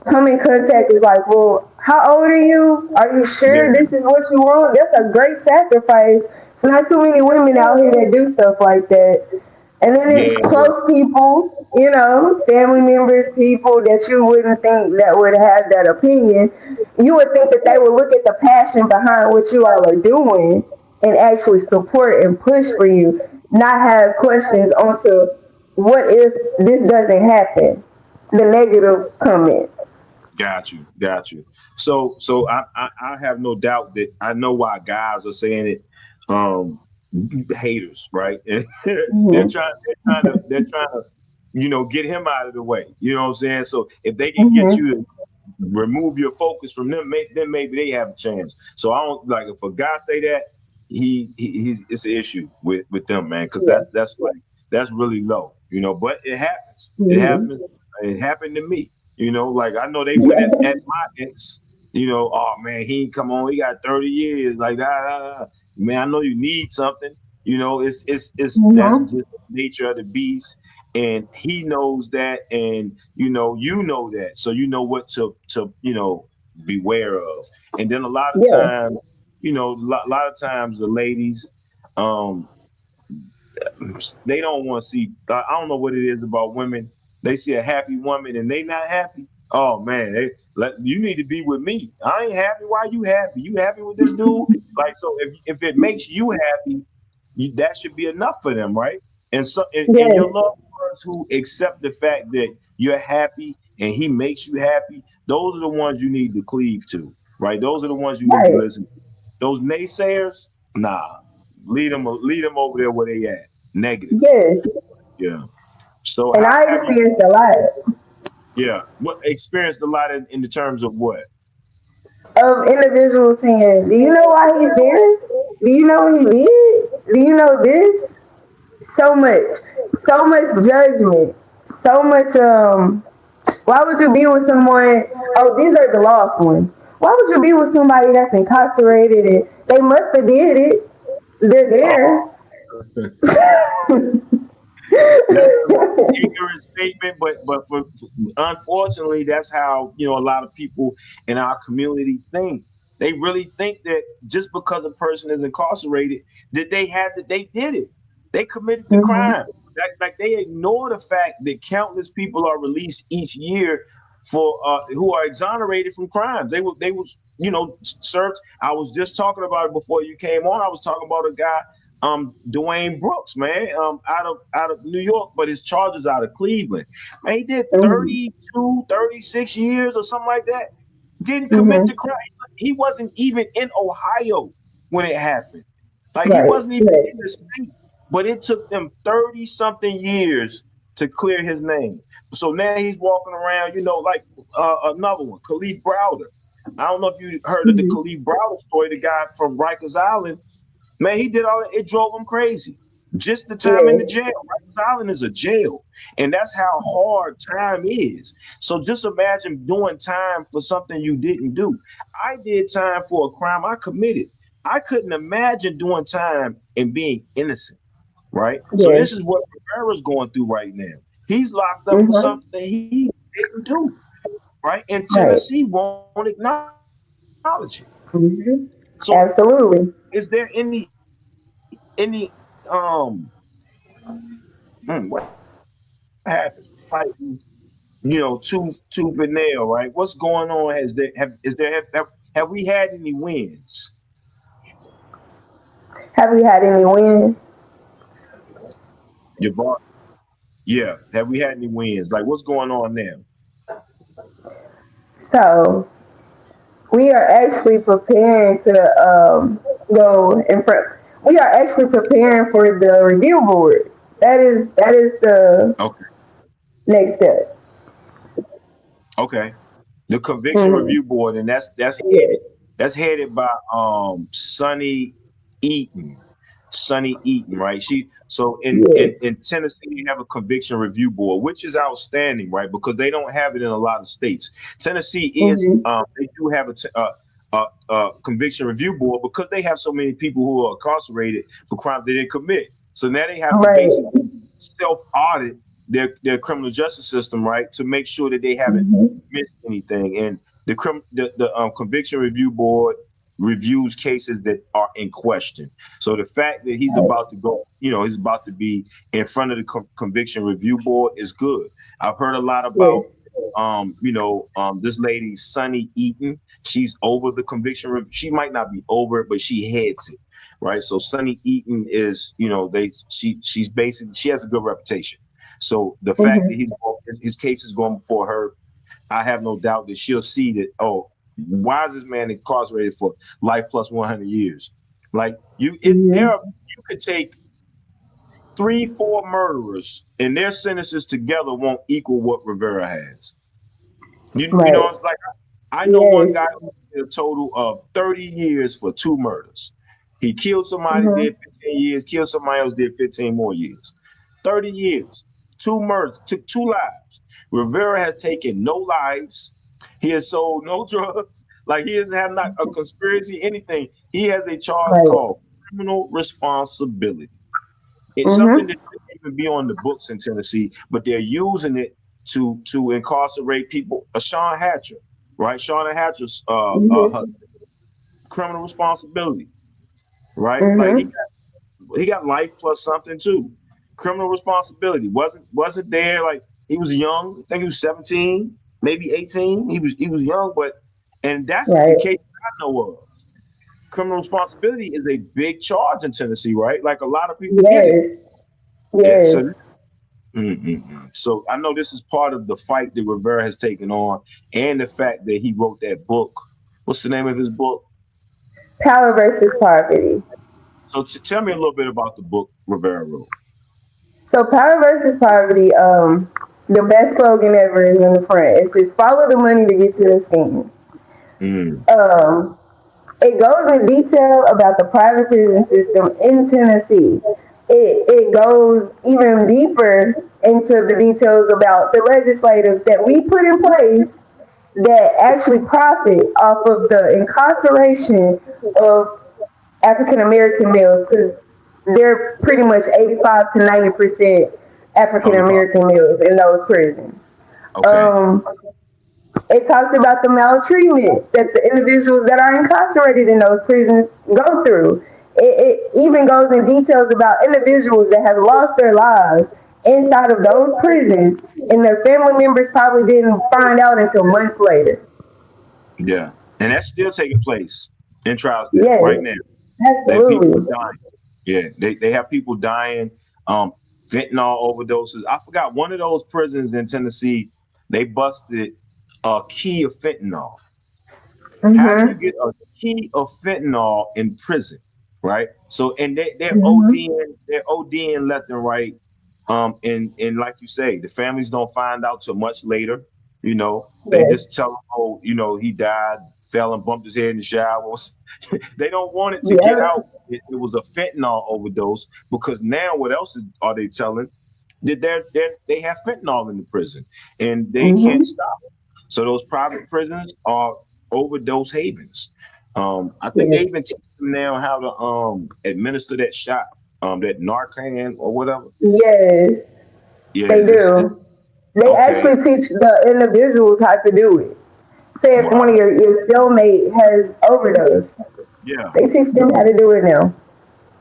Come in contact is like, well, how old are you? Are you Yeah, sure this is what you want? That's a great sacrifice. It's not too many women out here that do stuff like that. And then it's yeah, close people, family members, people that you wouldn't think that would have that opinion. You would think that they would look at the passion behind what you all are doing and actually support and push for you, not have questions onto what if this doesn't happen, the negative comments. got you, got you. So I have no doubt that I know why guys are saying it. Um, haters, right? they're Hmm. trying, they're trying to, get him out of the way. You know what I'm saying? So if they can get Hmm. you to remove your focus from them, then maybe they have a chance. So I don't like if a guy say that he's it's an issue with them, man, because Yeah. that's really low, But it happens. It Hmm. happens. It happened to me. Like I know they went Yeah. at my ex. Oh man, he ain't come on. He got 30 years. Like man, I know you need something. It's that's Hmm. just the nature of the beast, and he knows that, and you know that, so you know what to beware of. And then a lot of Yeah. times, lot of times the ladies, um, they don't want to see. I don't know what it is about women. They see a happy woman and they not happy. Oh man, you need to be with me. I ain't happy. Why you happy? You happy with this dude? Like so, if it makes you happy, that should be enough for them, right? And your Yes. loved ones who accept the fact that you're happy and he makes you happy, those are the ones you need to cleave to, right? Those are the ones you need to Right. listen to. Those naysayers, nah, lead them over there where they at. Negatives. Yes. Yeah. So And how I have you? experienced a lot Yeah. What experienced a lot in the terms of what? of individuals saying, "Do you know why he's there? Do you know what he did? Do you know this?" So much judgment, so much. Why would you be with someone? Oh, these are the lost ones. Why would you be with somebody that's incarcerated and they must have did it? They're there. Oh, That's the most ignorant statement, but unfortunately, that's how a lot of people in our community think. They really think that just because a person is incarcerated, that they did it. They committed the Mhm. crime. Like they ignore the fact that countless people are released each year for who are exonerated from crimes. They were served. I was just talking about it before you came on. I was talking about a guy, Dwayne Brooks, man, out of New York, but his charges out of Cleveland. Man, he did Mhm. 32, 36 years or something like that. Didn't commit the Mhm. crime. He wasn't even in Ohio when it happened. Like he Right. wasn't even Right. in the state. But it took them 30 something years to clear his name. So now he's walking around, like another one, Khalif Browder. I don't know if you heard of the Mhm. Khalif Browder story, the guy from Rikers Island. Man, he did all that. It drove him crazy. Just the time in the Yeah. jail. Rikers Island is a jail. And that's how hard time is. So just imagine doing time for something you didn't do. I did time for a crime I committed. I couldn't imagine doing time and being innocent, right? So Yeah. this is what Rivera's going through right now. He's locked up for Mhm. something he didn't do, right? And Right. Tennessee won't acknowledge it. So Mhm. is there Absolutely. any what happened? Fighting, tooth and nail, right? What's going on? Have we had any wins? Have you had any wins? Your bar, yeah. Have we had any wins? Like what's going on now? So we are actually preparing to go in front. We are actually preparing for the review board. That is the Okay, next step. okay. The conviction Hmm. review board, and Yes. that's headed by Sonny Eaton. Sonny Eaton, right? So Yes. in Tennessee, you have a conviction review board, which is outstanding, right? Because they don't have it in a lot of states. Tennessee is Hmm. they do have a conviction review board because they have so many people who are incarcerated for crimes they didn't commit. So now they have to basically Right. self audit their criminal justice system, right, to make sure that they haven't Hmm. missed anything. And the conviction review board reviews cases that are in question. So the fact that he's Right. about to go, he's about to be in front of the conviction review board is good. I've heard a lot Yes. about this lady Sunny Eaton. She's over the conviction review. She might not be over it, but she heads it, right? So Sunny Eaton is, she's basically, she has a good reputation. So the fact that Hmm. his case is going before her, I have no doubt that she'll see that. Oh, why is this man incarcerated for life plus 100 years? Like Hmm. you could take three, four murderers, and their sentences together won't equal what Rivera has. Right. It's like I know one Yes. guy who did a total of 30 years for two murders. He killed somebody, Hmm. did 15 years, killed somebody else, did 15 more years. 30 years, two murders, took two lives. Rivera has taken no lives. He has sold no drugs. Like he doesn't have not a conspiracy, anything. He has a charge Right. called criminal responsibility. It's something Hmm. that shouldn't even be on the books in Tennessee, but they're using it to incarcerate people. Sean Hatcher, right? Sean Hatcher's Hmm. husband, criminal responsibility, right? Like Hmm. he got life plus something too. Criminal responsibility wasn't there. Like he was young. I think he was 17, maybe 18. He was young, but and that's the Right. case I know of. Criminal responsibility is a big charge in Tennessee, right? Like a lot of people get it. Yes. Yeah. So Yes. So I know this is part of the fight that Rivera has taken on, and the fact that he wrote that book. What's the name of his book? Power versus poverty. So tell me a little bit about the book Rivera wrote. So power versus poverty, the best slogan ever is in the front. It says follow the money to get to the scheme. Mm, Um, it goes in detail about the private prison system in Tennessee. It goes even deeper into the details about the legislators that we put in place that actually profit off of the incarceration of African American males because they're pretty much 85 to 90% African Oh, the bar. American males in those prisons. Okay. Um, it talks about the maltreatment that the individuals that are incarcerated in those prisons go through. It even goes in details about individuals that have lost their lives inside of those prisons, and their family members probably didn't find out until months later. Yeah. And that's still taking place in Trousdale right Yes, now. They people are absolutely. dying. Yeah, they have people dying. Fentanyl overdoses. I forgot one of those prisons in Tennessee. They busted a key of fentanyl. How do you Mhm. get a key of fentanyl in prison, right? So and they're Mhm. ODing left and right. And like you say, the families don't find out till much later. You know, they Yes. just tell them, oh, he died, fell and bumped his head in the shower. They don't want it to get out. Yep. It was a fentanyl overdose because now what else are they telling? That they have fentanyl in the prison and they can't Mhm. stop it. So those private prisons are overdose havens. I think they Yes. even teach them now how to administer that shot, that Narcan or whatever. Yes, Yeah, they it's do. They okay. actually teach the individuals how to do it. Say if one of Wow. your cellmate has overdose, Yeah. they teach them how to do it now.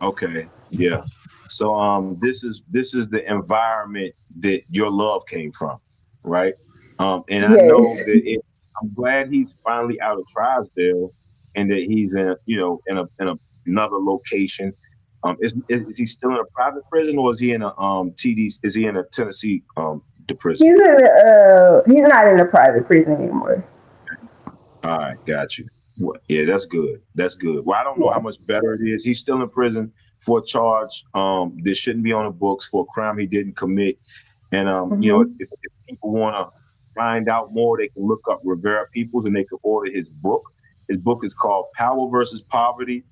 Okay. Yeah. So this is the environment that your love came from, right? And I know Yes. that I'm glad he's finally out of Tribesdale and that he's in another location. Is he still in a private prison or is he in a TD? Is he in a Tennessee the prison? He's not in a private prison anymore. All right, got you. Well, yeah, that's good. That's good. Well, I don't know how Yeah. much better it is. He's still in prison for a charge that shouldn't be on the books for a crime he didn't commit. And Mhm. if people want to find out more, they can look up Rivera Peoples and they can order his book. His book is called Power versus Poverty,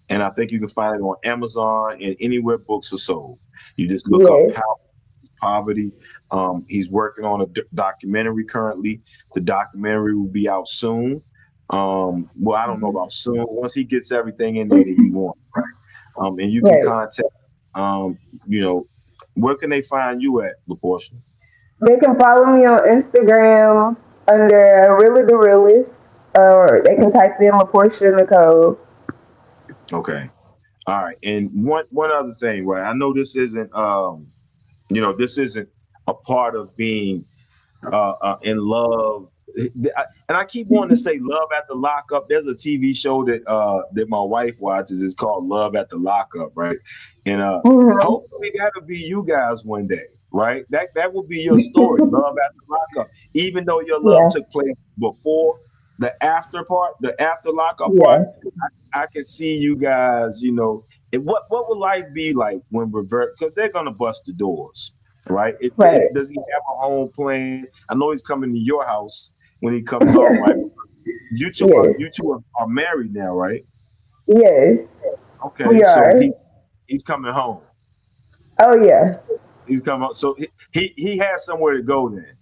and I think you can find it on Amazon and anywhere books are sold. You just look up Yes. Power Poverty. He's working on a documentary currently. The documentary will be out soon. Well, I don't know about soon. Once he gets everything in there that he wants, right? And you can Right. contact, um, you know, where can they find you at, Laporcia? They can follow me on Instagram under Really the Realist, or they can type in Laportia Nicole. Okay. All right. And one other thing, right? I know this isn't a part of being in love. And I keep wanting to say Love at the Lockup. There's a TV show that my wife watches. It's called Love at the Lockup, right? And Mhm. hopefully that'll be you guys one day, right? That will be your story, Love at the Lockup. Even though your love Yeah. took place before the after part, the after lockup part, Yeah. I can see you guys, and what would life be like when revert? Because they're gonna bust the doors, right? Right. Does he have a home plan? I know he's coming to your house when he comes home, right? You two are Yes. you two are married now, right? Yes. Okay, We so are. he's coming home. Oh yeah. He's coming. So he has somewhere to go then.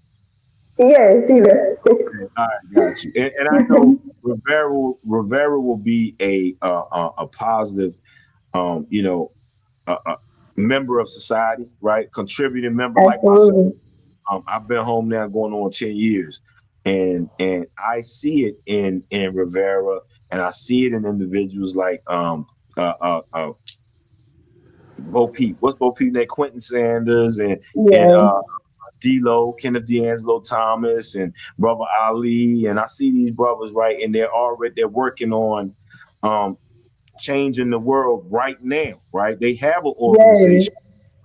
Yes, he does. Okay, all right, got you. And I know Rivera will be a positive, um, you know, a member of society, right? Contributing member like myself. Absolutely. I've been home now going on 10 years. And I see it in Rivera and I see it in individuals like Bo Peep. What's Bo Peep name? Quentin Sanders and Yeah. D'Lo, Kenneth D'Angelo Thomas, and Brother Ali. And I see these brothers, right, and they're working on um, changing the world right now, right? They have an Yes. organization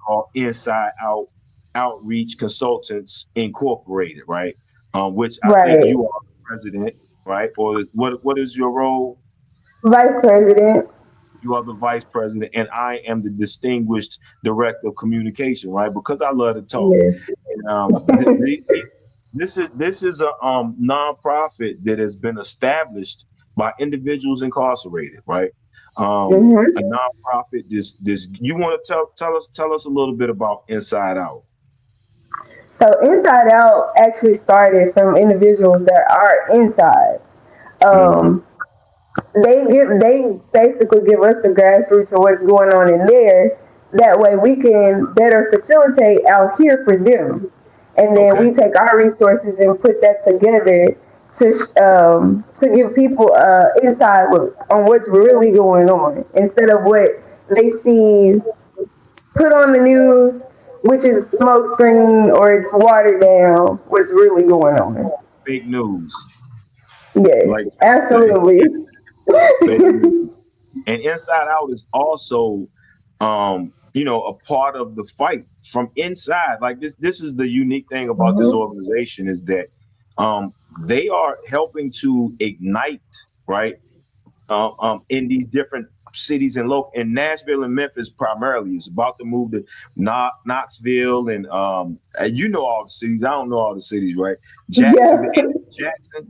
called Inside Out Outreach Consultants Incorporated, right? Which I think Right. you are the president, right? Or what is your role? Vice President. You are the vice president, and I am the distinguished director of communication, right? Because I love to talk. Yes. And this is a nonprofit that has been established by individuals incarcerated, right? A Hmm. nonprofit. This you want to tell us a little bit about Inside Out? So Inside Out actually started from individuals that are inside. Mm-hmm. Um, they basically give us the grassroots of what's going on in there, That way we can better facilitate out here for them. And then Okay. we take our resources and put that together to give people insight on what's really going on instead of what they see put on the news, which is smoke screen or it's watered down what's really going on. Fake news, Yes, like absolutely. fake news. And Inside Out is also, a part of the fight from inside. Like this is the unique thing about this Mhm. organization is that they are helping to ignite, right, in these different cities and local in Nashville and Memphis primarily. It's about to move to Knoxville and you know all the cities. I don't know all the cities, right? Yeah,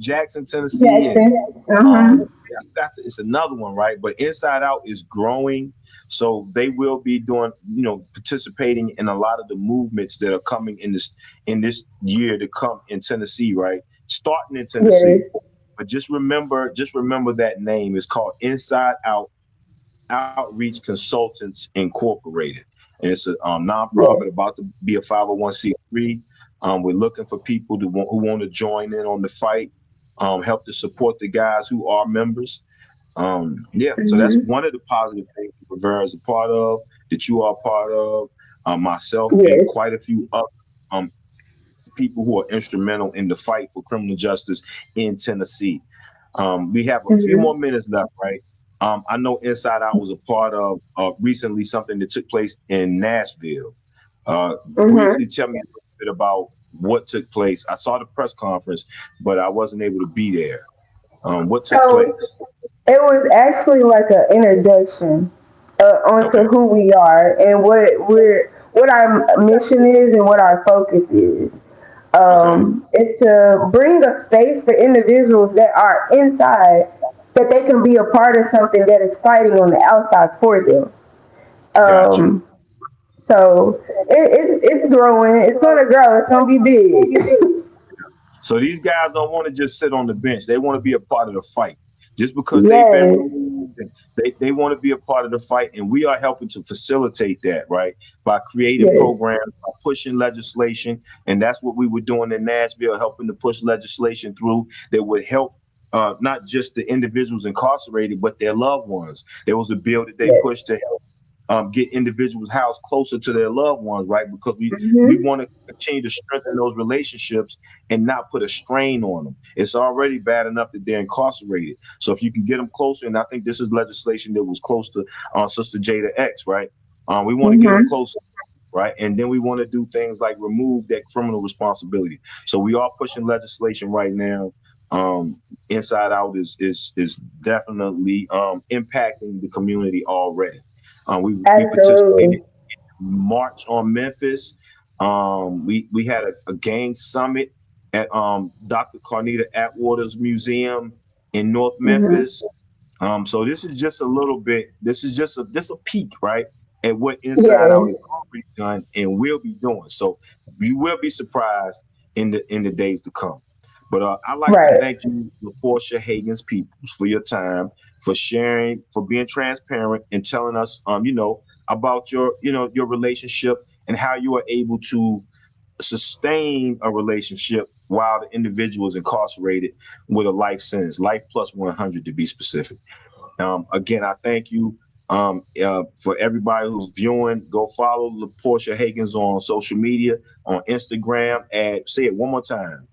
Jackson, Tennessee, and Jackson. um, Hmm. I forgot it's another one, right? But Inside Out is growing, so they will be doing, participating in a lot of the movements that are coming in this year to come in Tennessee, right? Starting in Tennessee. Yes. But just remember that name is called Inside Out Outreach Consultants Incorporated, and it's a nonprofit Yes. about to be a 501c3. We're looking for people who want to join in on the fight, help to support the guys who are members. Yeah, so that's Hmm. one of the positive things that Rivera is a part of, that you are a part of, myself, and Yes. quite a few other um, people who are instrumental in the fight for criminal justice in Tennessee. We have a few Hmm. more minutes left, right? I know Inside Out was a part of recently something that took place in Nashville. Briefly Hmm. tell me a little bit about what took place. I saw the press conference, but I wasn't able to be there. What took So place? it was actually like an introduction onto Okay, who we are and what our mission is and what our focus is. okay, Is to bring a space for individuals that are inside that they can be a part of something that is fighting on the outside for them. got you. Um, so it's growing. It's gonna grow. It's gonna be big. So these guys don't want to just sit on the bench. They want to be a part of the fight. Just because they've been Yes. removed, and they want to be a part of the fight. And we are helping to facilitate that, right? By creating Yes. programs, by pushing legislation. And that's what we were doing in Nashville, helping to push legislation through that would help not just the individuals incarcerated, but their loved ones. There was a bill that they Yes. pushed to help get individuals housed closer to their loved ones, right? Because we Hmm. want to continue to strengthen those relationships and not put a strain on them. It's already bad enough that they're incarcerated. So if you can get them closer, and I think this is legislation that was close to Sister Jada X, right? We want to get them Hmm. closer, right? And then we want to do things like remove that criminal responsibility. So we are pushing legislation right now. Inside Out is definitely impacting the community already. We participated Absolutely. March on Memphis. We had a gang summit at Dr. Carnita Atwater's Museum in North Hmm. Memphis. So this is just a little bit. This is just a peek, right, at what Inside Out Yes. has already done and will be doing. So you will be surprised in the days to come. But I'd like to Right. thank you, Laporcsha Hagen's Peoples, for your time, for sharing, for being transparent, and telling us, about your relationship and how you are able to sustain a relationship while the individual is incarcerated with a life sentence, life plus 100 to be specific. Again, I thank you. For everybody who's viewing, go follow LaPortia Hagens on social media, on Instagram at, say it one more time,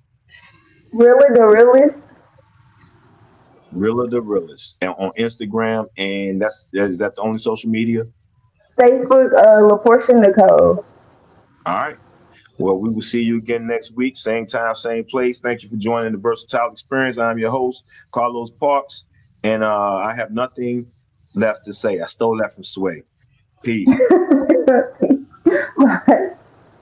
Really, the realest. Realer the Realist, and on Instagram. And is that the only social media? Facebook, Laportia Nicole. All right. Well, we will see you again next week, same time, same place. Thank you for joining the Versatile Experience. I'm your host, Carlos Parks, and I have nothing left to say. I stole that from Sway. Peace. Bye.